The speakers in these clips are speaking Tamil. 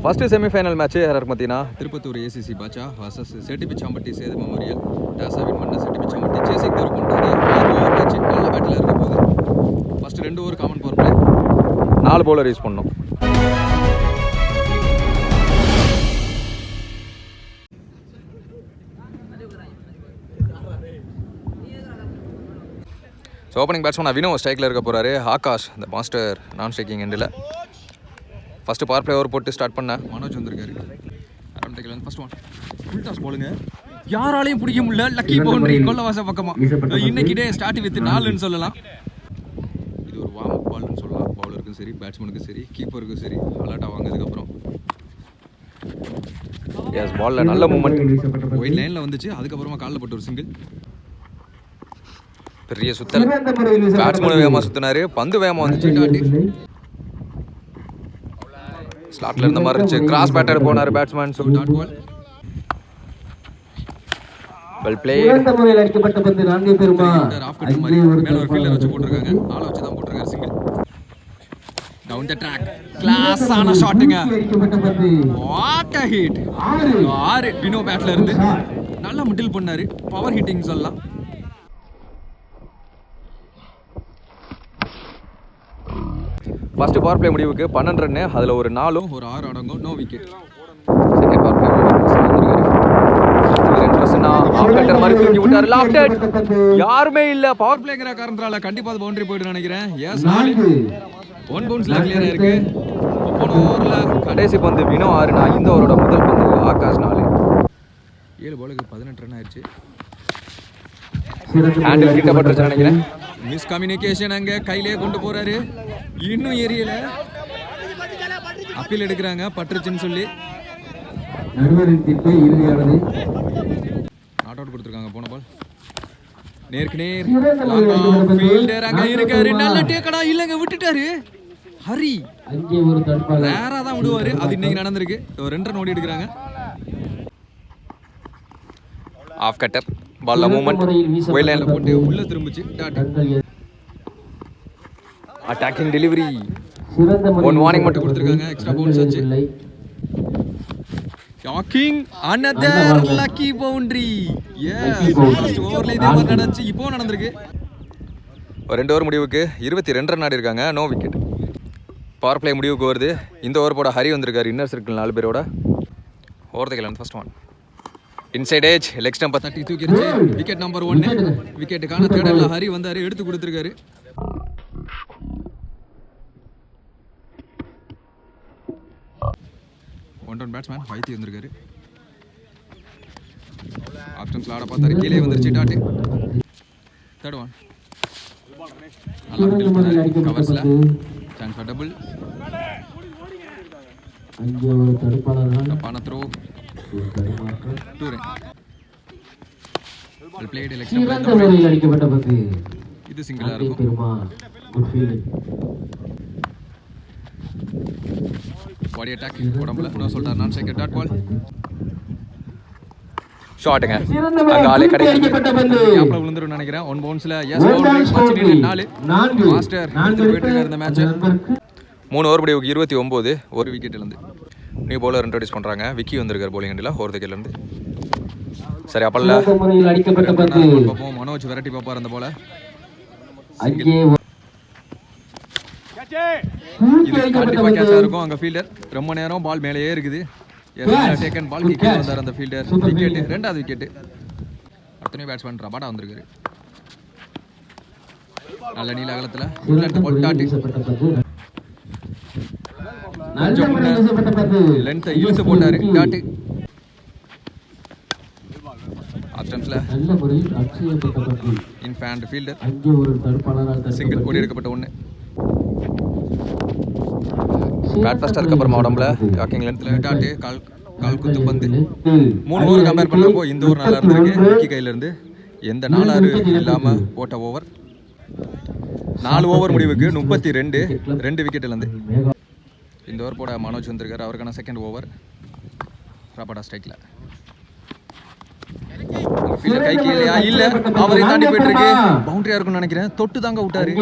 ஃபர்ஸ்ட் செமிஃபைனல் மேட்ச் யாருக்கு பார்த்தீங்கன்னா திருப்பத்தூர் ஏசிசி பாச்சா வர்சஸ் செட்டிபிச்சாம்பட்டி சேது மெமோரியல். டாஸா வின் பண்ண செட்டிபிச்சாம்பட்டி சேசிங் தேர்வு பண்ணிட்டாங்க. 6 ஓவர் மேட்ச் நல்ல பேட்டில் இருக்க போகுது. First 2 over common power play, 4 bowler use பண்ணோம். ஸோ ஓப்பனிங் பேட்ஸ்மேன் வினோ ஸ்ட்ரைக்கில் இருக்க போகிறாரு. ஆகாஷ் இந்த மாஸ்டர் நான் ஸ்ட்ரைக்கிங் எண்டில். ஃபஸ்ட்டு பவர் பிளே ஓவர் போட்டு ஸ்டார்ட் பண்ண மனோஜ் வந்திருக்காரு. ஃபர்ஸ்ட் ஒன் ஃபுல் டாஸ் போலுங்க, யாராலையும் பிடிக்க முடியல. லக்கி பவுண்டரி கொல்லவாச பக்கமாக. இன்னைக்கு டே ஸ்டார்ட் வித் 4ன்னு சொல்லலாம். இது ஒரு வார்ம் அப் பால்னு சொல்லலாம். பவுலருக்கும் சரி, பேட்ஸ்மேனுக்கும் சரி, கீப்பருக்கும் சரி. அலர்ட்டாக வாங்கினதுக்கப்புறம் எஸ் பாலில் நல்ல மூமெண்ட் ஒயிட் லைனில் வந்துச்சு. அதுக்கப்புறமா காலில் போட்டு ஒரு சிங்கிள். பெரிய சுத்தல், பேட்ஸ்மேன் வேகமாக சுற்றினாரு, பந்து வேகமாக வந்துச்சு. டாட்டி ஸ்லாட்ல இருந்த மாதிரி இருந்துச்சு. கிராஸ் பேட்டர் போனார் batsman. So dot ball. Well played. அடிக்கப்பட்ட பந்து 4 பெருமா. ஆஃப் கட் மாதிரி மேல ஒரு ஃபீல்டர் வச்சு போட்டுருக்காங்க. ஆள வச்சு தான் போட்டுருக்காரு. Single down the track. Class ஆன ஷாட்டுங்க. What a hit. 6 வினோ பேட்ல இருந்து நல்லா மிடில் பண்ணாரு. பவர் ஹிட்டிங் சொல்லலாம். ஃபர்ஸ்ட் பவர் பிளே முடிவுக்கு 12 ரன். அதில் ஒரு 4 ஒரு 6 அடங்கும். No wicket. Second power play மாதிரி தூக்கி விட்டாரு. லாஃப்டட், யாருமே இல்ல. பவர் பிளேங்கிற காரணத்தால கண்டிப்பா அது பவுண்டரி போயிட்டு நினைக்கிறேன். எஸ் 4 ஒன் பவுன்ஸ்ல கிளியரா இருக்கு. போன ஓவர்ல கடைசி பந்து வினோ 6. இந்த ஓவரோட முதல் பந்து ஆகாஷ் 4. 7 பாலுக்கு 18 ரன் ஆயிடுச்சு. ஹேண்டில் கிட்ட பட்டுருச்சு நினைக்கிறேன். Miss communication. அங்க கையிலே கொண்டு போறாரு. இன்னும் ஏரியல அப்பீல் எடுக்கிறாங்க பட்டுருச்சுன்னு சொல்லி. நாட் அவுட் கொடுத்துருக்காங்க. போன பால் நேருக்கு நேர். ஃபீல்டர் அங்க இருக்காரு. நல்ல டேக்கடா இல்லங்க, விட்டுட்டாரு. ஹரி நேரா தான் விடுவாரு. அது இன்னைக்கு நடந்திருக்கு. 2 ரன் ஓடி எடுக்கிறாங்க. ஆஃப் கட்டர் பால்ல மூவ்மெண்ட் ஒயிட் லைன்ல போட்டு உள்ள திரும்பிச்சு. Attacking delivery. 1 வார்னிங் மட்டும் கொடுத்துருக்காங்க. எக்ஸ்ட்ரா பவுன்ஸ் ஆச்சு. Shocking another lucky boundary. Yes first ஓவர்ல இதே மாதிரி நடந்துச்சு. இப்போ நடந்திருக்கு. ஒரு 2 ஓவர் முடிவுக்கு 22 ரன் ஆடி இருக்காங்க. No wicket. பவர் பிளே முடிவுக்கு வருது. இந்த ஓவர் போட ஹரி வந்திருக்காரு. இன்னர் சர்க்கிள் 4 பேரோட. ஓவர் தி கிளன். First one inside edge leg stump தட்டி தூக்கிருச்சு. Wicket number 1. விக்கெட்டுக்கான தேடல்ல ஹரி வந்தாரு, எடுத்து கொடுத்துருக்காரு. ஒன் ரன் பேட்ஸ்மேன் வைத்தி வந்திருக்காரு. ஆப்ஷன்ஸ்ல ஆட பார்த்தாரு. கீழே வந்துருச்சு. Dot third one. நல்லா மிடில் பண்ணாரு. கவர்ஸ்ல சான்ஸ் ஃபார் டபுள். தப்பான த்ரோ. 2 ரன். Well played. எலெக்ஷன் அடிக்கப்பட்ட பந்து. இது சிங்கிளா இருக்கும். Good fielding. பாடி அட்டாக் உடம்புல என்ன சொல்றாரு. நான் செகண்ட் டாட் பால். ஷாட்டுங்க. அங்க ஆளே கிடைக்கப்பட்ட பந்து. கேப்ல விழுந்துரும் நினைக்கிறேன். 1 பவுன்ஸ்ல எஸ் பவுண்டரி. 4 மாஸ்டர் எடுத்து போயிட்டு இருக்காரு இந்த மேட்ச். 3 ஓவர் முடிவுக்கு 29. ஒரு விக்கெட் இழந்து நியூ பவுலர் இன்ட்ரோடியூஸ் பண்றாங்க. விக்கி வந்திருக்காரு போலிங் எண்டில். ஓவர் தி இருந்து சரி அப்பல்ல அடிக்கப்பட்ட பந்து. மனோஜ் வெரைட்டி பாப்பார் அந்த போல. இது கண்டிப்பா கேட்சா இருக்கும். அங்க ஃபீல்டர் ரொம்ப நேரம் பால் மேலேயே இருக்குது. டேக்கன் பால் கிக் வந்தார் அந்த ஃபீல்டர். விக்கெட். 2வது விக்கெட். அடுத்த பேட்ஸ்மேன் ரபாடா வந்திருக்காரு. நல்ல நீல அகலத்துல லென்த் பால். டாட்டி லென்த் இழுத்து போட்டாரு. டாட்டி ஆப்ஷன்ஸ்ல இன்ஃபேண்ட் ஃபீல்டர். சிங்கிள் ஓடி எடுக்கப்பட்ட 1. Bat first. அதுக்கப்புறமா உடம்புல டாக்கிங் லென்த்ல டாட்டு கால் குத்து பந்து. 3 ஓவர் கம்பேர் பண்ணப்போ இந்த ஓவர் நல்லா இருந்திருக்கு. விக்கி கையில இருந்து எந்த 4 இல்லாம போட்ட ஓவர். 4 ஓவர் முடிவுக்கு 32. 2 விக்கெட் இழந்து இந்த ஓவர் போட மனோஜ் வந்திருக்காரு. அவருக்கான செகண்ட் ஓவர். ராபடா ஸ்ட்ரைக்ல ஃபீல்டர் கை கீழயா இல்ல, அவரே தாண்டி போயிட்டு இருக்கு. பவுண்டரியா இருக்கும்னு நினைக்கிறேன். தொட்டு தாங்க விட்டாரு.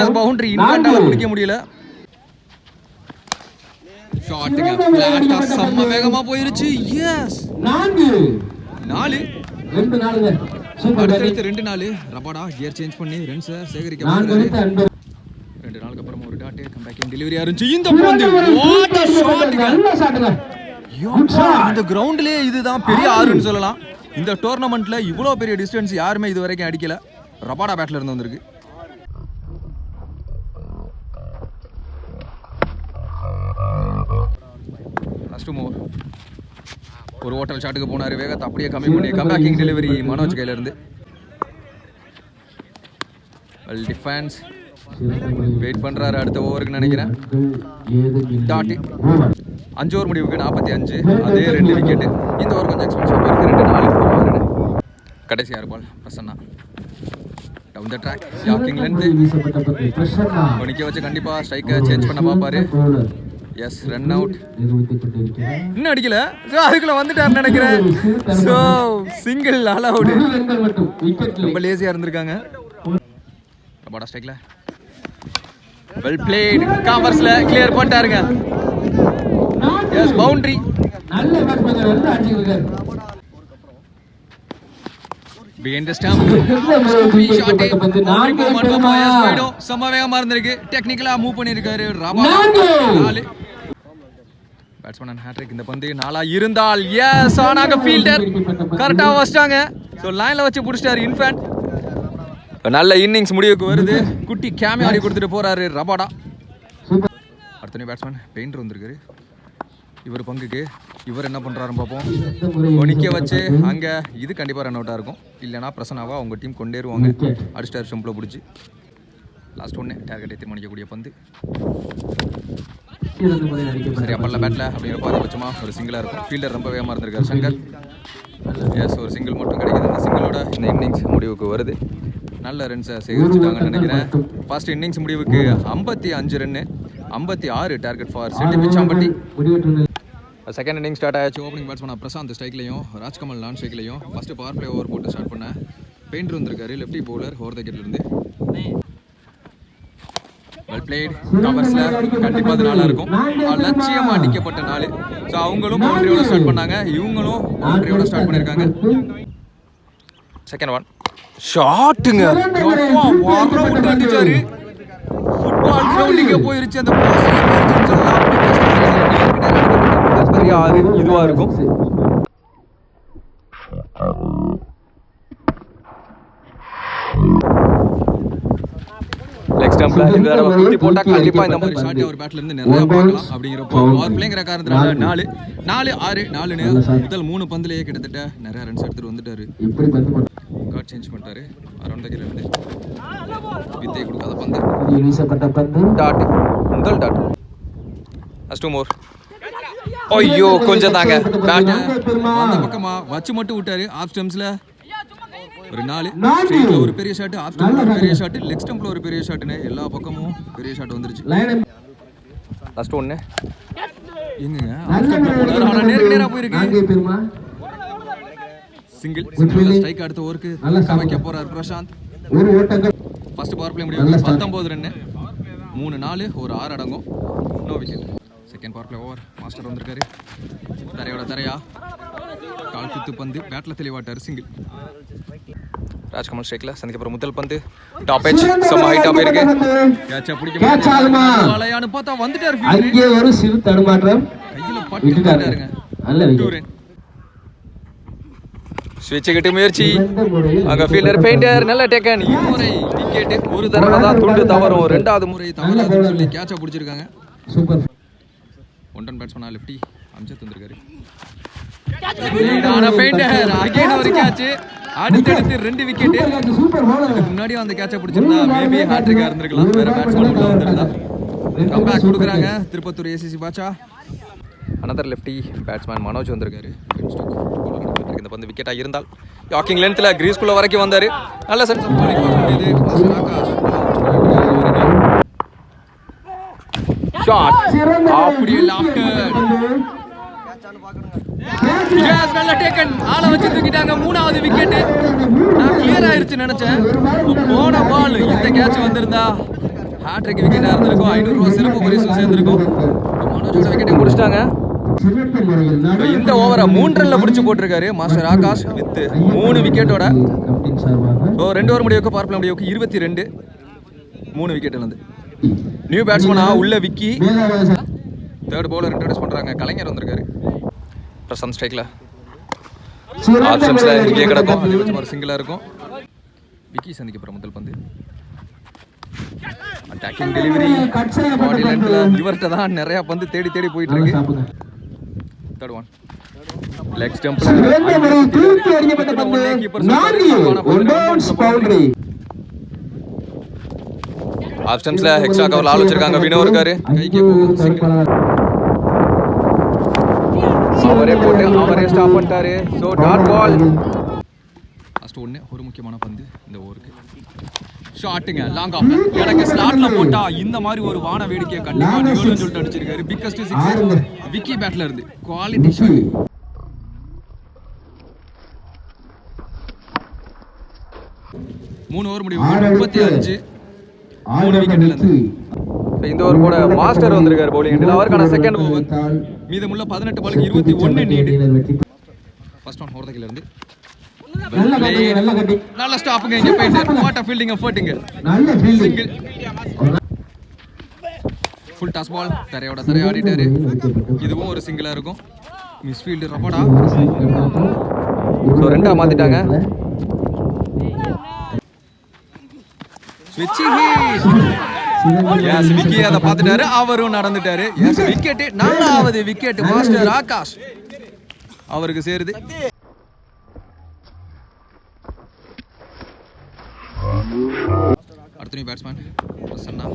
S boundary. இன்ஃபேண்டால பிடிக்க முடியல. ஷாட்டுங்க ஃபிளாட்டா செம்ம வேகமா போயிருச்சு. எஸ் 4 அடுத்தடுத்து 2 4. ரபாடா கியர் சேஞ்ச் பண்ணி ரன்ஸை சேகரிக்க போறாரு. 2 நாளுக்கு அப்புறமா ஒரு டாட் கம்பேக்கிங் டெலிவரியா இருந்துச்சு. இந்த பந்து வாட் a ஷாட்டுங்க. இந்த கிரவுண்ட்லயே இதுதான் பெரிய ஆறுன்னு சொல்லலாம். இந்த டோர்னமெண்ட்ல இவ்வளோ பெரிய டிஸ்டன்ஸ் யாருமே இது வரைக்கும் அடிக்கல. ரபாடா பேட்ல இருந்து வந்திருக்கு. ஒரு ஹோட்டல் ஷாட்டுக்கு போனாரு. வேகத்தை அப்படியே கம்மி பண்ணி கம்பேக்கிங் டெலிவரி மனோஜ் கையில இருந்து. டிஃபென்ஸ் வெயிட் பண்றாரு அடுத்த ஓவருக்கு நினைக்கிறேன். டாட் 5 ஓவர் முடிவுக்கு 45. அதே 2 விக்கெட். இந்த ஓவர் கொஞ்சம் எக்ஸ்பென்சிவ் இருக்கு. 2 4 கடைசி 6 ball Prasanna down the track. Shocking length நிக்க வச்சு கண்டிப்பா ஸ்ட்ரைக்கை சேஞ்ச் பண்ண பாப்பாரு. Yes run out. இன்னும் அடிக்கல. அதுக்குள்ள வந்துட்டாரு நினைக்கிறேன். So single allowed. ரொம்ப லேசியா இருந்திருக்காங்க. ரபாடா ஸ்ட்ரைக்ல வெல் பிளேட். காமர்ஸ்ல கிளியர் பண்ணிட்டாருங்க. Yes boundary. behind the stump scoopy shot boundary movement பாப்பாயா ஸ்பீடோ செம வேகமா இருந்திருக்கு. டெக்னிக்கலா மூவ் பண்ணிருக்காரு ரபாடா. 4 batsman hat-trick. இந்த பந்து 4 இருந்தால் எஸ் ஆனாக ஃபீல்டர் கரெக்டா வச்சிட்டாங்க. சோ லைன்ல வச்சு புடிச்சிட்டாரு இன்ஃபேன்ட். நல்ல இன்னிங்ஸ் முடிவுக்கு வருது. குட்டி கேமியோ ஆடி கொடுத்துட்டு போறாரு ரபாடா. அடுத்த பேட்ஸ்மேன் பெயிண்டர் வந்திருக்காரு. இவர் பங்குக்கு இவர் என்ன பண்ணுறாருன்னு பார்ப்போம். ஒனிக்க வச்சு அங்கே இது கண்டிப்பாக ரன் அவுட்டாக இருக்கும். இல்லைனா பிரசனாவா அவங்க டீம் கொண்டேருவாங்க. அடிஸ்டார் ஸ்டம்பில் பிடிச்சி லாஸ்ட் ஒன்று டார்கெட்டை தீர்மானிக்கக்கூடிய பந்து. சரியா பல்ல பேட்டில் அப்படிங்கிற அதிகபட்சமாக ஒரு சிங்கிளாக இருக்கும். ஃபீல்டர் ரொம்ப வேகமாக இருந்திருக்காரு சங்கர். எஸ் ஒரு சிங்கிள் மட்டும் கிடைக்குது. இந்த சிங்கிளோட இந்த இன்னிங்ஸ் முடிவுக்கு வருது. நல்ல ரன்ஸை சேகரிச்சுட்டாங்கன்னு நினைக்கிறேன். ஃபர்ஸ்ட் இன்னிங்ஸ் முடிவுக்கு 55 run 56 target for Chettipichampatti. Second inning start ஆயிடுச்சு. ஓப்பனிங் பேட்ஸ்மேன் பிரசாந்த் ஸ்ட்ரைக்லையும் ராஜ்கமல் நான் ஸ்ட்ரைக்லையும் ஃபர்ஸ்ட் பவர் பிளே ஓவர் போட்டு ஸ்டார்ட் பண்ண. பெயிண்டர் வந்திருக்காரு லெஃப்டி பவுலர் ஓவர் த விக்கெட்லேருந்து. Well played. கவர்ஸில் கண்டிப்பாக அது நல்லா இருக்கும். லட்சியமாக அடிக்கப்பட்ட 4. ஸோ அவங்களும் பவுண்டரியோட ஸ்டார்ட் பண்ணாங்க. இவங்களும் பவுண்டரியோட ஸ்டார்ட் பண்ணியிருக்காங்க. செகண்ட் ஒன் ஷாட்டுங்க. விட்டு அடிச்சாரு. ஃபுட்பால் கிரவுண்டிங்க போயிருச்சு. அந்த இதுவா இருக்கும். லெக் ஸ்டம்ப்ல இந்த தடவை குத்தி போட்டா கண்டிப்பா இந்த மாதிரி ஷாட் அவர் பேட்ல இருந்து நிறைய பார்க்கலாம். அப்படிங்கிறப்போ அவர் பிளேங்கிற காரணத்தினால 4 4 6 4 முதல் 3 பந்துலயே கிட்டத்தட்ட நிறைய ரன்ஸ் எடுத்துட்டு வந்துட்டாரு. கார்ட் சேஞ்ச் பண்ணிட்டாரு. அரௌண்ட் த கிரவுண்ட் இருந்து வித்தை கொடுக்காத பந்து வீசப்பட்ட பந்து. டாட் முதல் டாட். ஃபர்ஸ்ட் மோர். ஐயோ கொஞ்சம் தாங்க பேட் அந்த பக்கமா வச்சு மட்டும் விட்டாரு. ஆஃப் ஸ்டம்ப்ஸ்ல ஒரு 4 ஸ்ட்ரைட்ல ஒரு பெரிய ஷாட், ஆஃப் ஸ்டம்ப்ல ஒரு பெரிய ஷாட், லெக் ஸ்டம்ப்ல ஒரு பெரிய ஷாட்னு எல்லா பக்கமும் பெரிய ஷாட் வந்துருச்சு. லாஸ்ட் ஒன்னு எங்கங்க ஆஃப் ஸ்டம்ப்ல போறாரு. ஆனா நேரா போயிருக்கு. சிங்கிள் ஸ்ட்ரைக் அடுத்த ஓவருக்கு கமைக்க போறார் பிரசாந்த். ஒரு ஓட்டங்கள் ஃபர்ஸ்ட் பவர் பிளே முடிவு 19 ரன் 3 4 ஒரு 6 அடங்கும். No wicket. Second power play over. Master வந்திருக்காரு. தரையோட தரையா கால் குத்து பந்து பேட்ல தெளிவாட்டார். சிங்கிள். ராஜ்கமல் ஸ்ட்ரைக்ல சந்திக்கப்புறம் முதல் பந்து டாப் எட்ஜ் செம ஹைட்டா போயிருக்கு. கேட்ச பிடிக்க முடியலையான்னு பார்த்தா வந்துட்டார். அங்கே ஒரு சிறு தடுமாற்றம். கையில பட்டுட்டாருங்க. நல்ல விக்கெட். ஸ்விட்ச் கிட்ட முயற்சி. அங்க ஃபீல்டர் பெயிண்டர் நல்ல டேக்கன். இம்முறை விக்கெட். ஒரு தடவை தான் துண்டு தவறும். ரெண்டாவது முறை தவறாதுன்னு சொல்லி கேட்ச பிடிச்சிருக்காங்க. Super. One batsman lefty Amjad வந்திருக்காரு. பெயிண்டர் அகைன் ஒரு கேட்ச். அடுத்தடுத்து 2 விக்கெட். முன்னாடி அந்த கேட்ச பிடிச்சிருந்தா மேபி ஹேட்ரிக்கா இருந்திருக்கலாம். வேற பேட்ஸ்மேன் உள்ள வந்திருந்தா. கம்பேக் கொடுக்குறாங்க Tirupattur ACC Badsha. Another lefty batsman Manoj வந்திருக்காரு. இந்த பந்து விக்கெட்டா இருந்தால் யாக்கிங் லென்த்ல கிரீஸ்குள்ள வரைக்கும் வந்தாரு. நல்ல சென்ஸ் ஆஃப் பாலிங் பார்க்க முடியுது. ஷாட் அப்படியே லாஃப்டர். எஸ் நல்ல டேக்கன். ஆள வச்சு தூக்கிட்டாங்க. 3வது விக்கெட். நான் கிளியர் ஆயிருச்சு நினைச்சேன். போன பால் இந்த கேட்ச் வந்திருந்தா ஹேட்ரிக் விக்கெட்டா இருந்திருக்கும். 500 ரூபாய் சிறப்பு பரிசு சேர்ந்திருக்கும். மனோஜோட விக்கெட்டை முடிச்சிட்டாங்க. இந்த ஓவரை 3 ரன்ல பிடிச்சு போட்டிருக்காரு மாஸ்டர் ஆகாஷ் வித் 3 விக்கெட்டோட. ஸோ 2 ஓவர் முடிவுக்கு பவர் பிளே முடிவுக்கு 22 3 விக்கெட் இழந்து. நியூ பேட்ஸ்மனா உள்ள விக்கி தேர்ட் பவுலர் இன்ட்ரோடியூஸ் பண்றாங்க. கலைஞர் வந்திருக்காரு. பிரசன்ட் ஸ்ட்ரைக்ல ஆப்ஷன்ஸ்ல இங்கே கிடக்கும். அது வச்சு ஒரு சிங்கிளா இருக்கும். விக்கி சந்திக்க போற முதல் பந்து. அட்டாக்கிங் டெலிவரி பாடி லென்த்ல இவர்ட்ட தான் நிறைய பந்து தேடி தேடி போயிட்டு இருக்கு. தேர்ட் ஒன் லெக் ஸ்டம்ப்ல ஆப்ஷன்ஸ்ல எக்ஸ்ட்ரா கவர் ஆள் வச்சிருக்காங்க. வினோ இருக்காரு. கைக்கு போகும் சிங்கிள். அவரே போட்டு அவரே ஸ்டாப் பண்ணிட்டாரு. So dot ball. ஃபர்ஸ்ட் ஒன்னு ஒரு முக்கியமான பந்து இந்த ஓவருக்கு. ஷாட்டுங்க லாங் ஆஃப். எனக்கு ஸ்லாட்ல போட்டா இந்த மாதிரி ஒரு வான வேடிக்கையை கண்டிப்பா நியூலன்னு சொல்லிட்டு அடிச்சிருக்காரு. பிக்கஸ்ட் 6 விக்கி பேட்ல இருந்து குவாலிட்டி ஷாட். மூணு ஓவர் முடிவு 35 3 விக்கெட்ல இருந்து. இந்த ஓவர் கூட மாஸ்டர் வந்திருக்காரு பவுலிங் எண்டில். அவருக்கான செகண்ட் ஓவர். மீதமுள்ள 18 பாலுக்கு 21 நீடு. ஃபர்ஸ்ட் ஒன் ஓவர் இருந்து நல்ல ஸ்டாப்புங்க. இங்க போயிட்டு வாட் அ ஃபீல்டிங் எஃபர்ட்ங்க. சிங்கிள் ஃபுல் டாஸ் பால் தரையோட தரைய ஆடிட்டாரு. இதுவும் ஒரு சிங்கிளா இருக்கும். Miss field Rabada. சோ ரெண்டா மாத்திட்டாங்க. ஸ்விட்ச் ஹிட். எஸ் விக்கி அத பாத்துட்டாரு. அவரும் நடந்துட்டாரு. எஸ் விக்கெட் 4வது விக்கெட் மாஸ்டர் ஆகாஷ் அவருக்கு சேருது. அடுத்த பேட்ஸ்மேன் பிரசன்னா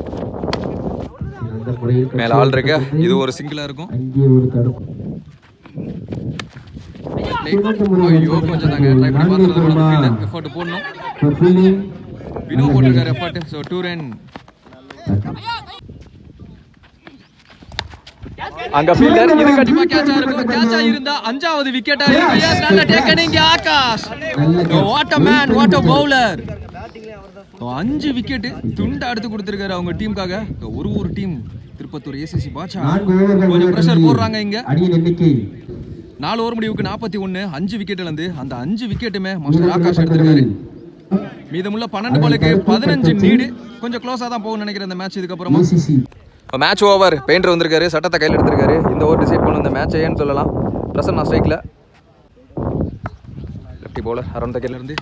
மேல ஆள் இருக்கு. இது ஒரு சிங்கிளா இருக்கும். ஐயோ கொஞ்சம் தாங்க ட்ரை பண்ணி பார்த்துட்டு எஃபோர்ட் போடணும். வினோ போட்டிருக்காரு எஃபோர்ட். So 2 run. அங்க ஃபீல்டர் இது கண்டிப்பா கேட்சா இருக்கும். கேட்சா இருந்தா 5வது விக்கெட்டா இருக்கு. எஸ் நல்ல டேக்கனிங் Akash. What a man, what a bowler. 5 wicket துண்டா எடுத்து கொடுத்திருக்காரு அவங்க டீமுக்காக. ஒரு டீம் திருப்பத்தூர் ஏசிசி பாட்சா கொஞ்சம் பிரஷர் போடுறாங்க இங்க. 4 ஓவர் முடிவுக்கு 41 5 விக்கெட் இழந்து அந்த 5 விக்கெட்டுமே மாஸ்டர் ஆகாஷ் எடுத்திருக்காரு. மீதமுள்ள 12 பாலுக்கு 15 நீடு. கொஞ்சம் க்ளோஸா தான் போகும்னு நினைக்கிறேன் இந்த மேட்ச். இதுக்கப்புறமா மேட்ச் ஓவர். பெயிண்டர் வந்திருக்காரு. சட்டத்தை கையில் எடுத்திருக்காரு. இந்த ஓவர் டிசைட் பண்ண இந்த மேட்ச் ஏன்னு சொல்லலாம். பிரசன்னா ஸ்ட்ரைக்ல லெஃப்டி பவுலர் அரௌண்ட் த கையில இருந்து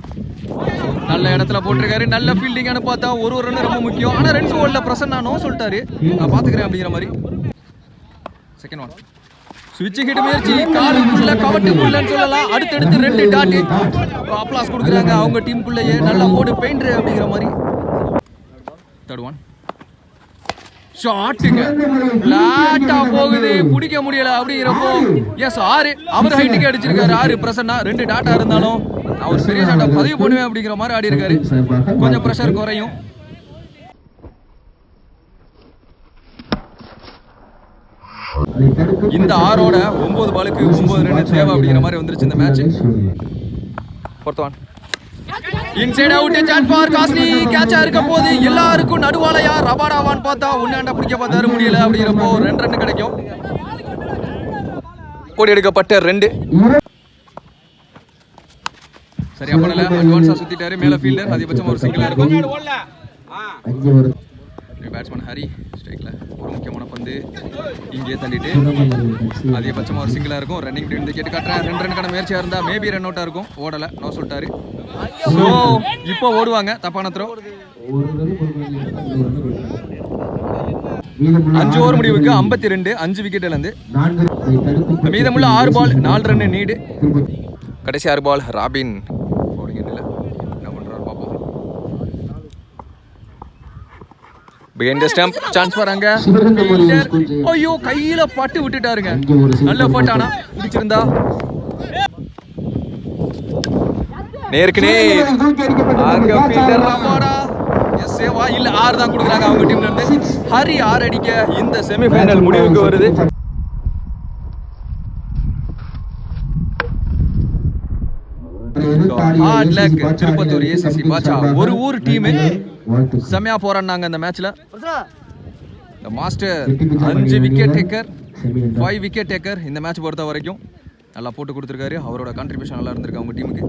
நல்ல இடத்துல போட்டிருக்காரு. நல்ல ஃபீல்டிங்னு பார்த்தா ஒரு ரன் ரொம்ப முக்கியம். ஆனா ரன்ஸ் ஓடல. பிரசன்னா நோ சொல்லிட்டாரு. நான் பாத்துக்கிறேன் அப்படிங்கிற மாதிரி. செகண்ட் ஒன் ஸ்விட்ச் ஹிட் முயற்சி. காலுக்குள்ள கவட்டுக்குள்ளன்னு சொல்லலாம். அடுத்தடுத்து 2 டாட் அப்ளாஸ் கொடுக்குறாங்க அவங்க டீமுக்குள்ளேயே. நல்லா போடு பெயிண்டர் அப்படிங்கிற மாதிரி. தேர்ட் ஒன் ஷாட்டுங்க ஃபிளாட்டா போகுது. பிடிக்க முடியல அப்படிங்கிறப்போ எஸ் 6 அவர் ஹைட்டுக்கு அடிச்சிருக்காரு. 6 பிரசன்னா 2 டாட்டா இருந்தாலும் நான் ஒரு பெரிய ஷாட்டை பதிவு பண்ணுவேன் அப்படிங்கிற மாதிரி ஆடி இருக்காரு. கொஞ்சம் ப்ரெஷர் குறையும். இந்த 6ஓட 9 பாலுக்கு 9 ரன் தேவை அப்படிங்கிற மாதிரி வந்துருச்சு இந்த match. Fourth one inside out. Chance for costly. கேட்சா இருக்க போது எல்லாருக்கும் நடுவாலையா ரபாடாவான்னு பார்த்தா உன்னாண்ட பிடிக்க பார்த்தாரு. முடியல அப்படிங்கிறப்போ 2 ரன் கிடைக்கும். ஓடி எடுக்கப்பட்ட 2. சரியா பண்ணல. அட்வான்ஸா சுத்திட்டாரு மேல ஃபீல்டர். அதிகபட்சம் ஒரு சிங்கிளா இருக்கும். பேட்ஸ்மேன் ஹரி ஸ்ட்ரைக்ல ஒரு முக்கியமான பந்து இங்கே தள்ளிட்டு அதிகபட்சமா ஒரு சிங்கிளா இருக்கும். ரன்னிங் இந்த கேட்டு காட்டுறேன். 2 ரன்னுக்கான முயற்சியா இருந்தா மேபி ரன் அவுட்டா இருக்கும். ஓடல. நோ சொல்லிட்டாரு. ஸோ இப்போ ஓடுவாங்க. தப்பான த்ரோ. 5 ஓவர் முடிவுக்கு 52 5 விக்கெட் இழந்து. மீதமுள்ள 6 பால் 4 ரன் நீடு. கடைசி 6 பால் ராபின் போலிங் எண்டில் என்ன பண்றாரு பாப்போம். பிஹைண்ட் தி ஸ்டம்ப் சான்ஸ் வராங்க. ஐயோ கையில பட்டு விட்டுட்டாருங்க. நல்ல எஃபோர்ட். ஆனா பிடிச்சிருந்தா நேருக்கு நேர் அங்க ஃபீல்டர் ரபாடா. எஸ் சேவா இல்ல 6 தான் கொடுக்குறாங்க அவங்க டீம்ல இருந்து. ஹரி 6 அடிக்க இந்த செமிஃபைனல் முடிவுக்கு வருது. Hard luck Tirupattur ACC Badsha. ஒரு ஊர் டீம் செமையா போறாங்க இந்த மேட்ச்ல. இந்த master 5 wicket taker 5 wicket taker இந்த மேட்ச் பொறுத்த வரைக்கும் நல்லா போட்டு கொடுத்துருக்காரு. அவரோட கான்ட்ரிபியூஷன் நல்லா இருந்திருக்கு அவங்க டீமுக்கு.